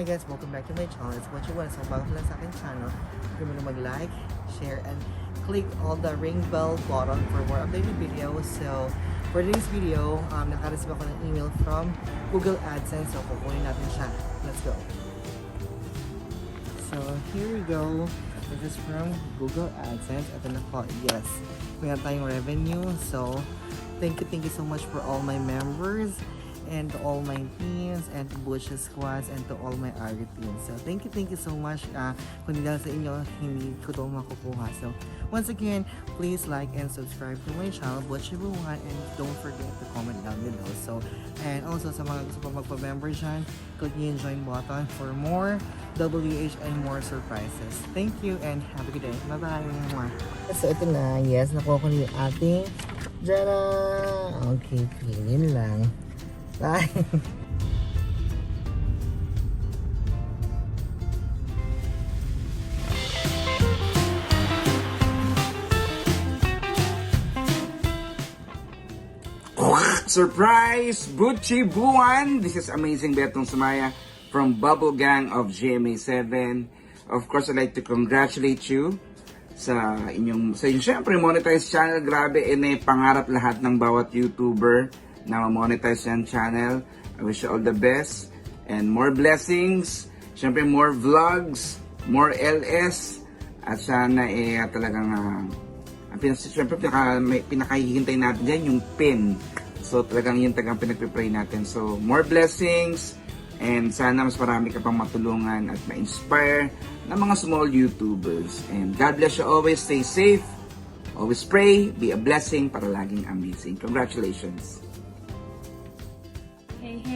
guys, welcome back to my channel. It's what you want. So bago lang sa aking channel, remember to mag-like, share, and click all the ring bell button for more updated videos. So for today's video, nakareceive ako ng email from Google AdSense. So kukunin natin siya. Let's go. So here we go. This is from Google AdSense. Ito na po. Yes. Mayroon tayong revenue. So thank you so much for all my members, and to all my teams, and to Butch Squads, and to all my RD teams. So thank you so much. Kung dahil sa inyo, hindi ko ito makukuha. So once again, please like and subscribe to my channel, Butch Buwan, and don't forget to comment down below. So, and also sa mga gusto pa magpa-member dyan, click yung join button for more WH and more surprises. Thank you and have a good day. Bye-bye. So ito na, yes, nakuha ko na yung ating Jana. Okay, yun lang. Bye! Surprise! Butchie Buwan! This is Amazing Betong Sumaya from Bubble Gang of GMA7. Of course, I'd like to congratulate you sa inyong syempre monetize channel. Grabe, may pangarap lahat ng bawat YouTuber na monetize yan channel. I wish you all the best and more blessings. Syempre more vlogs, more LS, at sana talagang syempre pinakahihintay natin dyan yung pin. So talagang yun talagang pinagpipray natin. So more blessings and sana mas marami ka pang matulungan at ma-inspire ng mga small YouTubers. And God bless you always. Stay safe. Always pray. Be a blessing para laging amazing. Congratulations.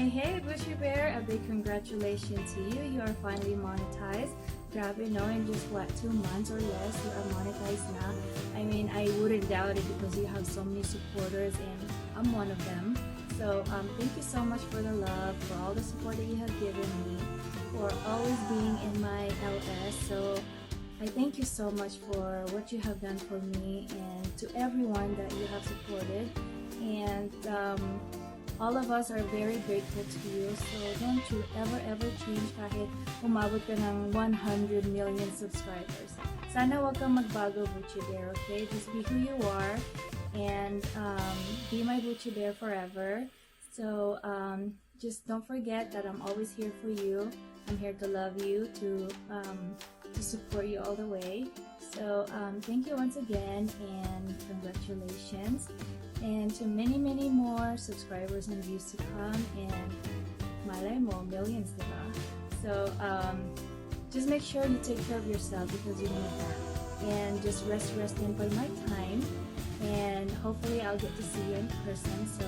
Hey, Bushy Bear, a big congratulations to you. You are finally monetized. Grabe, no? In just what, 2 months or less, you are monetized now. I mean, I wouldn't doubt it because you have so many supporters and I'm one of them. So, thank you so much for the love, for all the support that you have given me, for always being in my LS. So, I thank you so much for what you have done for me and to everyone that you have supported. And, all of us are very grateful to you. So don't you ever change kahit umabot ka ng 100 million subscribers. Sana wag kang magbago, Butchie Bear, okay? Just be who you are and be my Butchie Bear forever. So just don't forget that I'm always here for you. I'm here to love you, to support you all the way. So thank you once again and congratulations. And to many more subscribers and views to come, and malay mo, millions, diba? So, just make sure you take care of yourself because you need that. And just rest and enjoy my time. And hopefully I'll get to see you in person. So,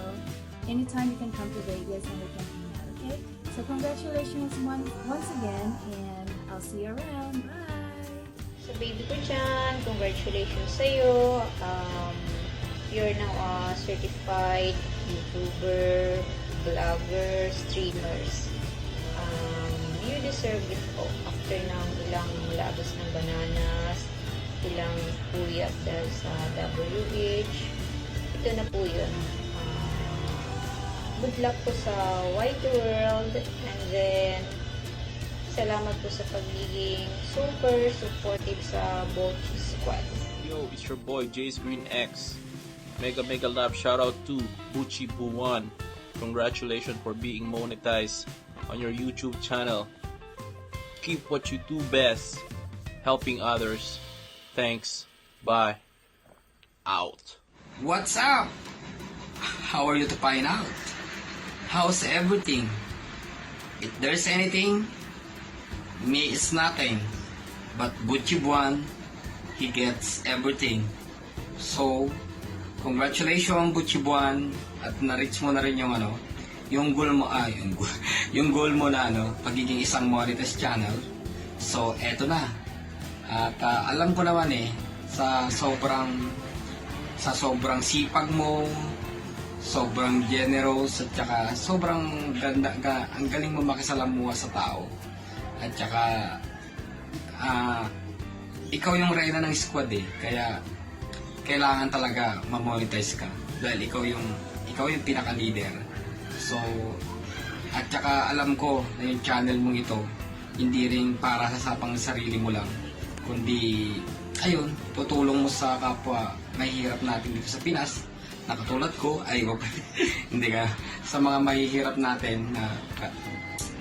anytime you can come to Vegas and we can hang out, okay? So, congratulations once again, and I'll see you around. Bye! So, baby ko dyan, congratulations sa'yo. You're now a certified YouTuber, vlogger, streamers. You deserve it po. After ng ilang labas ng bananas, ilang puyat dahil sa WH, ito na po yun. Good luck po sa wide world, and then salamat po sa pagiging super supportive sa Butch Squad. Yo, it's your boy Jace Green X. Mega love shout out to Butchie Buwan. Congratulations for being monetized on your YouTube channel. Keep what you do best, helping others. Thanks. Bye. Out. What's up? How are you to find out? How's everything? If there's anything, me is nothing. But Butchie Buwan, he gets everything. So, congratulations, Butchie Buwan, at na-reach mo na rin yung yung goal mo, yung goal mo na pagiging isang monetized channel. So, eto na. At alam ko naman sa sobrang sipag mo, sobrang generous, at saka sobrang ganda, ang galing mo makisalamuha sa tao. At saka, ikaw yung reyna ng squad kaya kailangan talaga ma-monetize ka dahil ikaw yung pinaka-leader. So, at saka alam ko na yung channel mong ito hindi rin para sa sapang sarili mo lang, kundi ayun, tutulong mo sa kapwa mahihirap natin dito sa Pinas, na katulad ko, hindi ka, sa mga mahihirap natin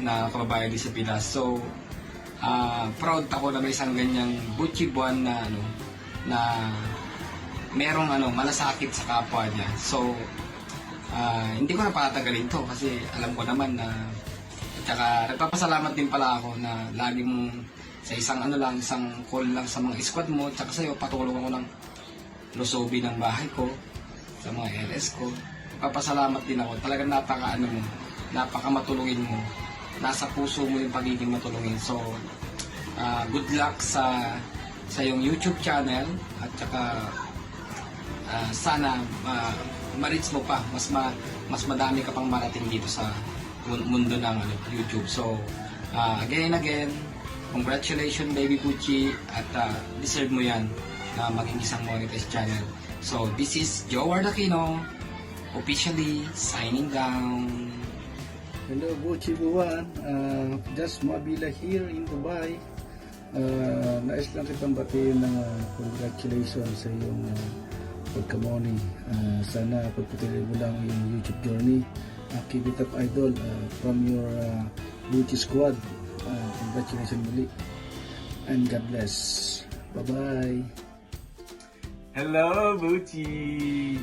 na kababayan dito sa Pinas. So, proud ako na may isang ganyang Butchie Buwan na merong malasakit sa kapwa niya. So, hindi ko na patatagalin to kasi alam ko naman na, at saka nagpapasalamat din pala ako na lagi mong sa isang call lang sa mga squad mo, at saka sa'yo patulong ako ng lusobi ng bahay ko, sa mga LS ko. Papasalamat din ako. Talagang napaka matulungin mo. Nasa puso mo yung pagiging matulungin. So, good luck sa iyong YouTube channel, at saka sana ma-reach mo pa, mas madami ka pang marating dito sa mundo ng YouTube. So, again, congratulations baby Butchie, at deserve mo yan na maging isang monetized channel. So, this is Joe Aquino, officially signing down. Hello, Butchie Buwan. Just Mabila here in Dubai. Nais lang kitang batiin ng congratulations sa iyong pagkamoni. Sana pagpatuloy mo lang yung YouTube journey. Keep it up, idol, from your Butchie squad. Congratulations muli. And God bless. Bye-bye. Hello, Buchi!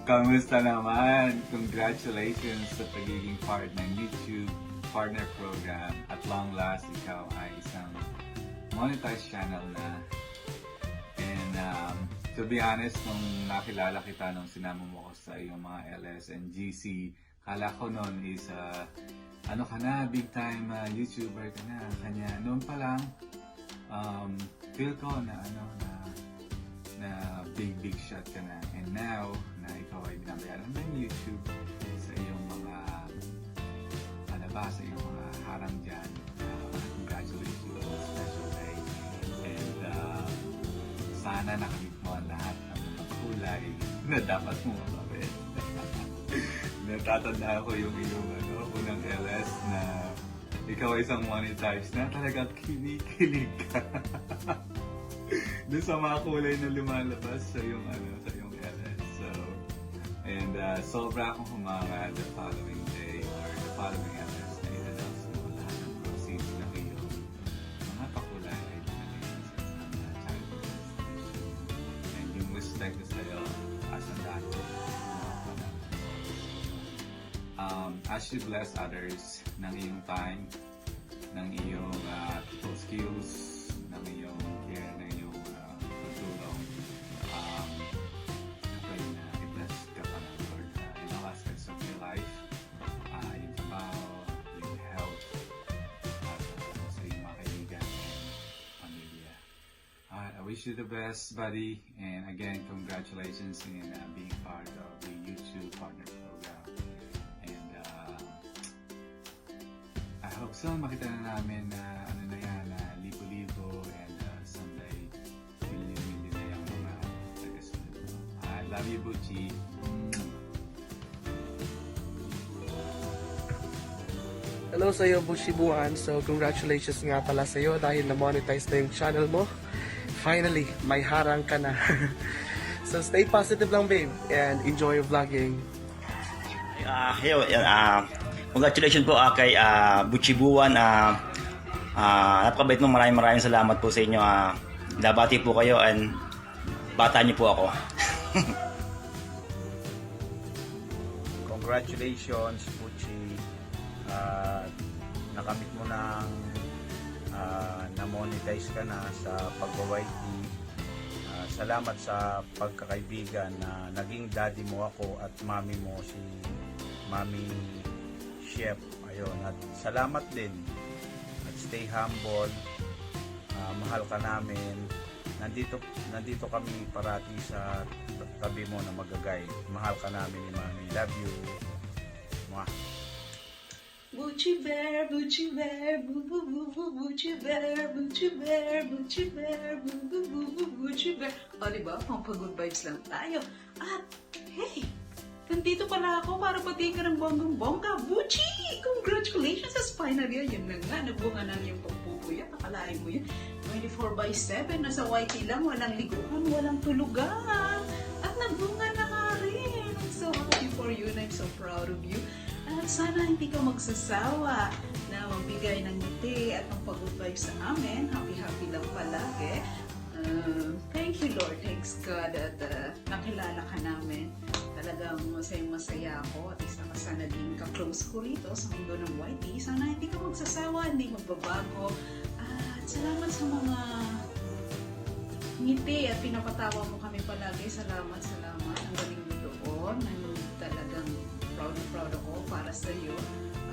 Kamusta naman? Congratulations sa pagiging part ng YouTube Partner Program. At long last, ikaw ay isang monetized channel na. And to be honest, nung nakilala kita nung sinama mo ko sa iyong mga LS and GC, kala ko noon is ano ka na, big time YouTuber ka na. Kanya noon pa lang, feel ko na big shot ka na. And now na ikaw ay binabayaran ng YouTube sa iyong mga sa iyong mga harang dyan, congratulations on a special day. And sana nakamit mo ang lahat ng mga kulay na dapat mo mababit. Natatandaan ko yung iyong unang LS na ikaw ay isang monetized na talagang kinikilig ka. Doon sa mga kulay na lumalabas sa iyong LS. So, and sobra akong humanga the following day or the following LS na in-announce mo lahat ng proceeds ng iyong mga pakulay ay dumating sa child molestation. And yung respect ko sa'yo as ang dati. As you bless others ng iyong time, ng iyong people skills, ng iyong care, ng iyong pagtulong, pray na i-bless ka pa ng Lord in all aspects of your life, yung trabaho, yung health, at sa iyong mga kaibigan and pamilya. I wish you the best, buddy, and again, congratulations in being part of the YouTube Partner Program. I hope so, makita na namin na libo-libo and someday million na yung mga tagasunod mo. I love you, Butchie. Hello sa iyo, Butchie Buwan. So, congratulations nga pala sa iyo dahil na-monetize na yung channel mo. Finally, may harang ka na. So, stay positive lang, babe, and enjoy your vlogging. Congratulations po kay Butchie Buwan. Napakabait mo, maraming salamat po sa inyo. Nabati po kayo and bata niyo po ako. Congratulations, Butchie. Nakamit mo ng na-monetize ka na sa pag-YT. Salamat sa pagkakaibigan na naging daddy mo ako at mami mo si Mami Chef. Ayun, at salamat din. At stay humble. Mahal ka namin. Nandito kami parati sa tabi mo na magagay. Mahal ka namin ni Mami. Love you. Mwah. Butchie Bear, Butchie Bear, boo boo boo boo, Butchie Bear, Butchie Bear, Butchie Bear, boo boo boo boo, Butchie Bear. O diba, pang good vibes lang tayo. At, hey, Nandito pala ako para batiin ka ng bonggang-bongga. Buchi! Congratulations sa spinal yan. Yan na nga, nagbunga na yung pagpupuya. Akalain mo yan. 24/7, nasa YT lang, walang liguan, walang tulugan. At nagbunga na nga rin. I'm so happy for you and I'm so proud of you. At sana hindi ka magsasawa na magbigay ng ngiti at ng pag-good vibes sa amin. Happy-happy lang palagi. Thank you Lord, thanks God at nakilala ka namin. Talagang masayang-masaya ako at isa ka sa naging ka-close ko rito sa mundo ng YT. Sana hindi ka magsasawa, hindi magbabago. At salamat sa mga ngiti at pinapatawa mo kami palagi. Salamat. Ang galing mo doon. Talagang proud ako para sa iyo.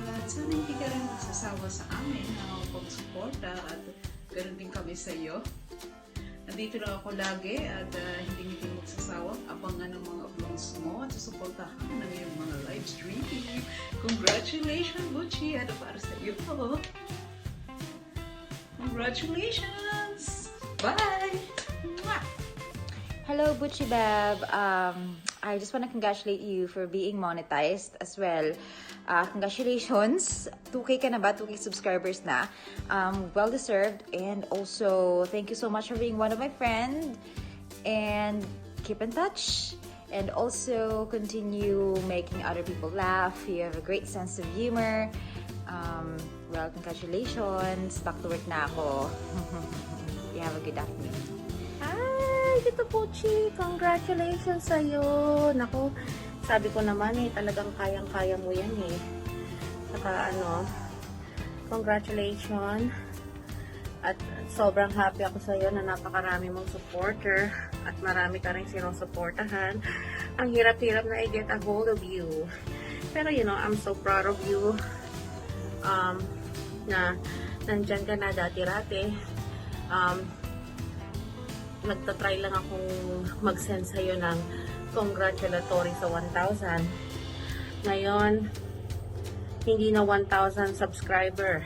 At sana hindi ka rin magsasawa sa amin na pag-suporta at ganoon din kami sa iyo. Nandito lang ako lagi at hindi magsasawa. Abangan ng mga vlogs mo at susuportahan ng iyong mga live streaming. Congratulations, Buchi! Ano para sa iyo? Congratulations! Bye! Mwah! Hello, Butchie Bab. I just want to congratulate you for being monetized as well. Congratulations. 2K ka na ba? 2K subscribers na. Well deserved. And also, thank you so much for being one of my friends. And keep in touch. And also, continue making other people laugh. You have a great sense of humor. Well, congratulations. Back to work na ako. You have a good afternoon. Hi, Tito Puchi! Congratulations sa'yo! Naku, sabi ko naman talagang kayang-kaya mo yan Saka congratulations. At sobrang happy ako sa'yo na napakarami mong supporter at marami ka rin sinusuportahan. Ang hirap-hirap na i-get a hold of you. Pero I'm so proud of you na nandyan ka na dati-rati. Nagtatry lang akong mag-send sa'yo ng congratulatory sa 1,000. Ngayon, hindi na 1,000 subscriber.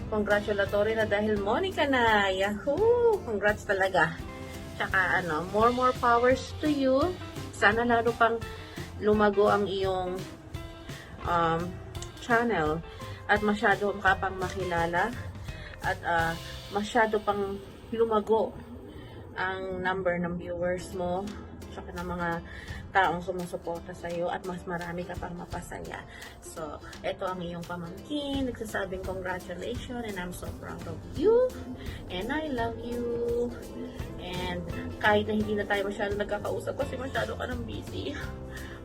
Congratulatory na dahil Monica na. Yahoo! Congrats talaga. Tsaka more powers to you. Sana lalo pang lumago ang iyong channel at masyado ka pang makilala at masyado pang lumago ang number ng viewers mo tsaka ng mga taong sumusuporta sa iyo at mas marami ka pang mapasaya. So, ito ang iyong pamangkin, nagsasabing congratulations and I'm so proud of you and I love you. And kahit na hindi na tayo masyado nagkakausap kasi masyado ka nang busy,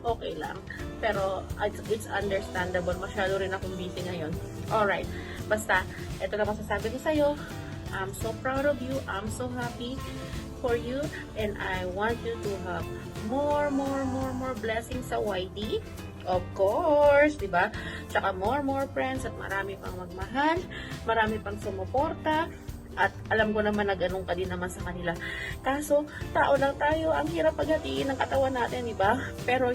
okay lang. Pero it's understandable, masyado rin akong busy ngayon. Alright, basta ito na masasabi ko sa iyo. I'm so proud of you, I'm so happy for you, and I want you to have more blessings sa YT. Of course, di ba? Tsaka more friends at marami pang magmahal, marami pang sumuporta. At alam ko naman na ganun ka din naman sa kanila. Kaso, tao lang tayo, ang hirap paghatiin ng katawan natin, di ba? Pero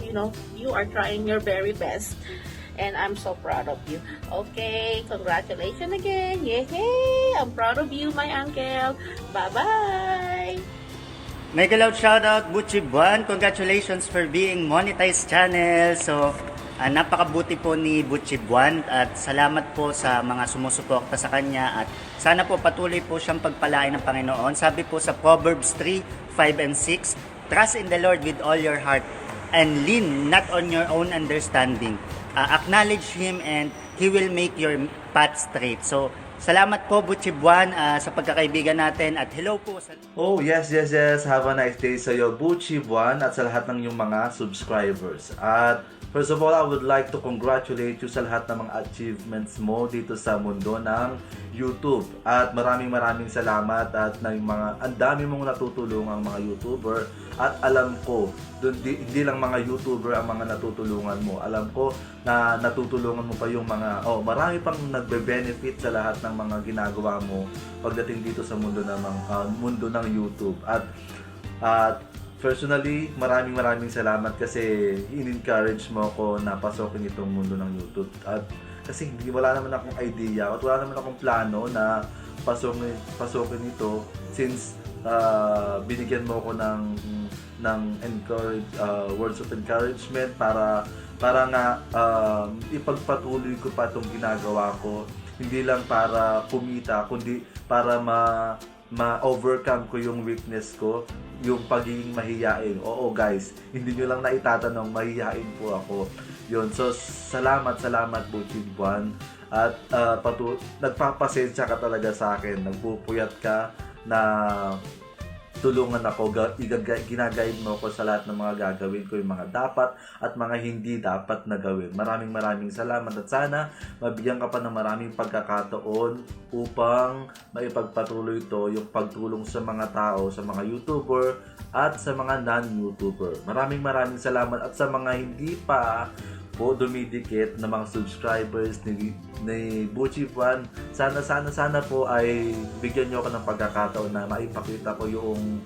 you are trying your very best. And I'm so proud of you. Okay, congratulations again. Yay! I'm proud of you, my uncle. Bye-bye! Mega loud shoutout, Butchie Buwan. Congratulations for being monetized channel. So, napakabuti po ni Butchie Buwan at salamat po sa mga sumusuporta sa kanya at sana po patuloy po siyang pagpalain ng Panginoon. Sabi po sa Proverbs 3:5 and 6, trust in the Lord with all your heart and lean not on your own understanding. Acknowledge Him and He will make your path straight. So, salamat po Butchie Buwan sa pagkakaibigan natin at hello po sa... Oh, yes. Have a nice day sa iyo, Butchie Buwan, at sa lahat ng iyong mga subscribers. At first of all, I would like to congratulate you sa lahat ng mga achievements mo dito sa mundo ng YouTube. At maraming salamat at ang dami mong natutulungang mga YouTuber. At alam ko, hindi lang mga YouTuber ang mga natutulungan mo. Alam ko na natutulungan mo pa yung mga, marami pang nagbe-benefit sa lahat ng mga ginagawa mo pagdating dito sa mundo ng YouTube. At personally, maraming salamat kasi in-encourage mo ako na pasokin itong mundo ng YouTube. At kasi wala naman akong idea at wala naman akong plano na pasokin ito since binigyan mo ako ng words of encouragement para nga ipagpatuloy ko pa itong ginagawa ko, hindi lang para kumita kundi para ma-overcome ko yung weakness ko, yung pagiging mahiyain. Oo guys, hindi nyo lang naitatanong, mahiyain po ako. Yun, so salamat Butchie Buwan. At nagpapasensya ka talaga sa akin, nagpupuyat ka na tulungan ako, ginagayad mo ako sa lahat ng mga gagawin ko, yung mga dapat at mga hindi dapat na gawin. Maraming salamat at sana mabigyan ka pa ng maraming pagkakataon upang maipagpatuloy ito, yung pagtulong sa mga tao, sa mga YouTuber at sa mga non-YouTuber. Maraming salamat at sa mga hindi pa po dumidikit na mga subscribers ni Butchie Buwan, sana po ay bigyan niyo ako ng pagkakataon na maipakita ko yung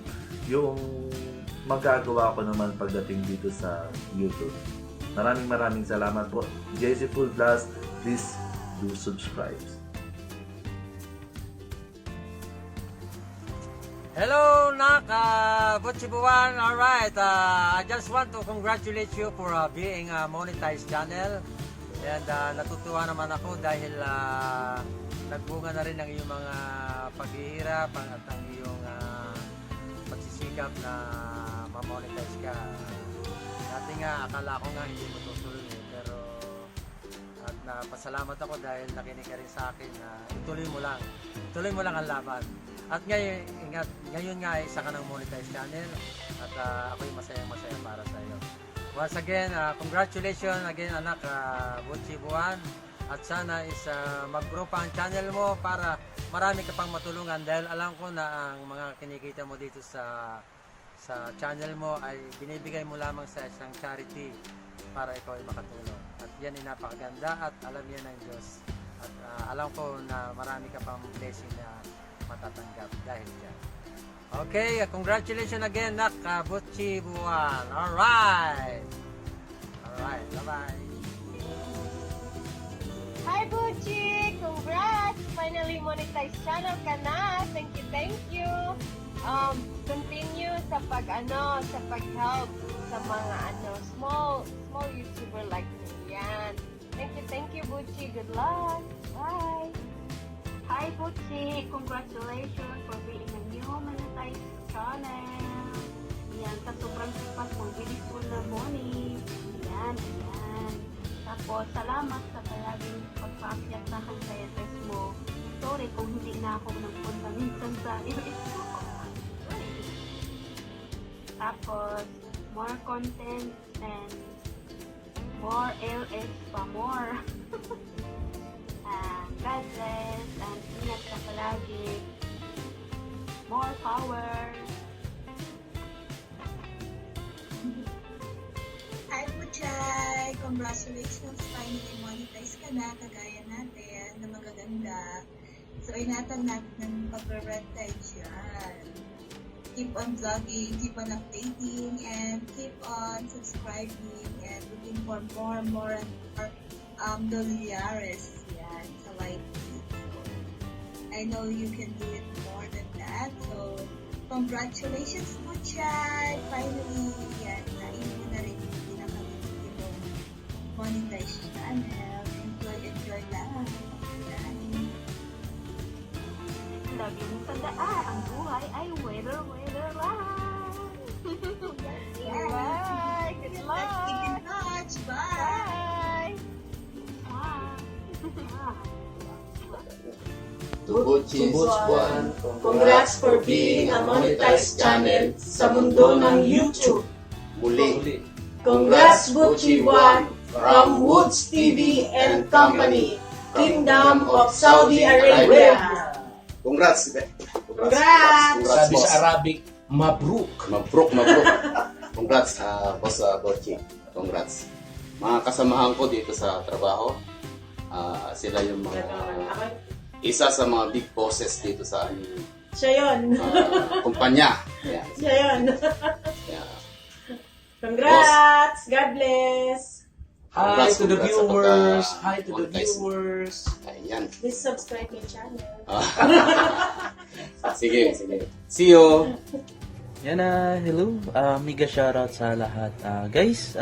magagawa ko naman pagdating dito sa YouTube. Maraming salamat po. JC Full Blast, please do subscribe. Hello, Nak, Butchie Buwan. Alright, I just want to congratulate you for being a monetized channel. And natutuwa naman ako dahil nagbunga na rin ang iyong mga paghihirap at ang iyong pagsisikap na ma-monetize ka. Dati nga, akala ko nga hindi mo tutuloy pero at napasalamat ako dahil nakinig ka rin sa akin na ituloy mo lang ang laban. At ngayon nga isa ka ng monetized channel at ako'y masaya para sa iyo. Once again, congratulations again anak Butchie Buwan, at sana is mag-grow pa ang channel mo para marami ka pang matulungan dahil alam ko na ang mga kinikita mo dito sa channel mo ay binibigay mo lamang sa isang charity para ikaw ay makatulong. At yan ay napakaganda at alam yan ng Diyos. At alam ko na marami ka pang blessing na matatanggap dahil dyan. Okay, congratulations again, Nak Butchie Buwan. Alright, bye-bye. Hi, Butchie! Congrats! Finally monetized channel ka na. Thank you. Continue sa pag-help sa mga small YouTuber like me. Yan. Thank you, Butchie. Good luck. Bye. Hi, Butchie! Congratulations for being a new monetized channel. Yan, sa sobrang sipas mong bilis mo na money. Yan. Tapos, salamat sa palaging pagpaakyat sa kansayates mo. Sorry kung hindi na ako nagpunta minsan sa ito. Tapos, more content and more LS pa more. God bless and ingat ka palagi. More power. Hi, Butchie! Congratulations! Finally monetize ka na, kagaya natin, na magaganda. So, inatan natin ng pag-red tide yan. Keep on vlogging, keep on updating, and keep on subscribing and looking for more Doliares. Yan, sa YT. So, I know you can do it more than that. So, congratulations, Butchie! Finally, yan, nainin na rin yung pinaka-video mong monetized channel. Enjoy lang. Lagi mo tandaan, ang buhay ay weather lang. Bye! Good luck! Keep in touch! Bye! To Butchie Buwan, congrats for being a monetized channel sa mundo ng YouTube. Muli, congrats Butchie Buwan from Woods TV and Company, Kingdom of Saudi Arabia. Congrats! Sabi sa Arabic, mabruk. Mabruk. Congrats, Boss Butchie. Congrats. Mga kasamahan ko dito sa trabaho, sila yung mga isa sa mga big bosses dito sa Siya yun. kumpanya. Yeah. Siya yun. Congrats! God bless! Hi to the viewers! Hi to the viewers! Ayan. Please subscribe my channel. Sige. See you! Yan hello. Mega shoutout sa lahat. Guys,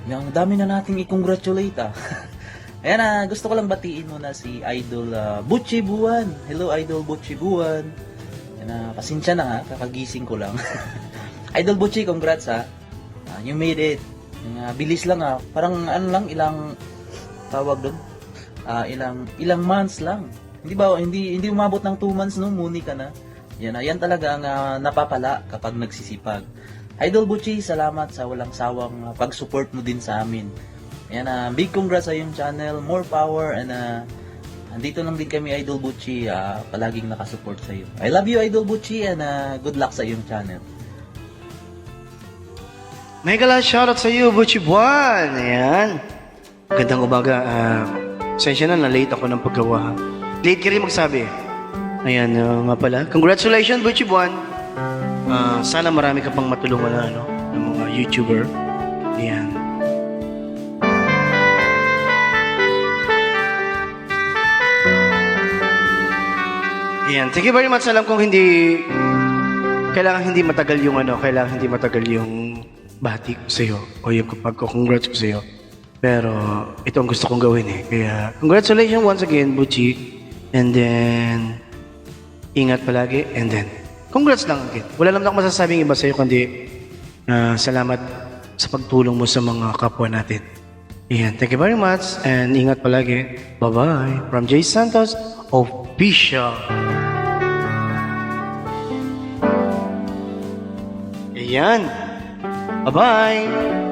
yung dami na nating i-congratulate Ayan gusto ko lang batiin muna si Idol Butchie Buwan. Hello Idol Butchie Buwan. Yan pasensya na kakagising ko lang. Idol Butchie, congrats you made it. Bilis lang parang ano lang, ilang tawag doon. Ilang months lang. Hindi umabot ng 2 months no, muni ka na. Yan talaga ang napapala kapag nagsisipag. Idol Butchie, salamat sa walang sawang pag-support mo din sa amin. Yan big congrats sa iyong channel, more power, and andito lang din kami Idol Butchie, palaging nakasupport sa iyo. I love you Idol Butchie, and good luck sa iyong channel. Mega love shoutout sa iyo, Butchie Buwan. Ayan. Gandang umaga. Sensya na late ako ng paggawa. Late ka rin magsabi. Ayan nga pala. Congratulations, Butchie Buwan. Sana marami ka pang matulungan na ng mga YouTuber. Ayan. Ayan. Thank you very much. Alam kong kailangan hindi matagal yung bati ko sa'yo o yung pagko-congrats ko sa'yo. Pero ito ang gusto kong gawin Kaya congratulations once again, Butchie. And then ingat palagi. And then congrats lang again. Wala naman ako masasabing iba sa'yo kundi salamat sa pagtulong mo sa mga kapwa natin. Ayan. Thank you very much. And ingat palagi. Bye-bye. From Jay Santos Official. Ayan. Bye-bye.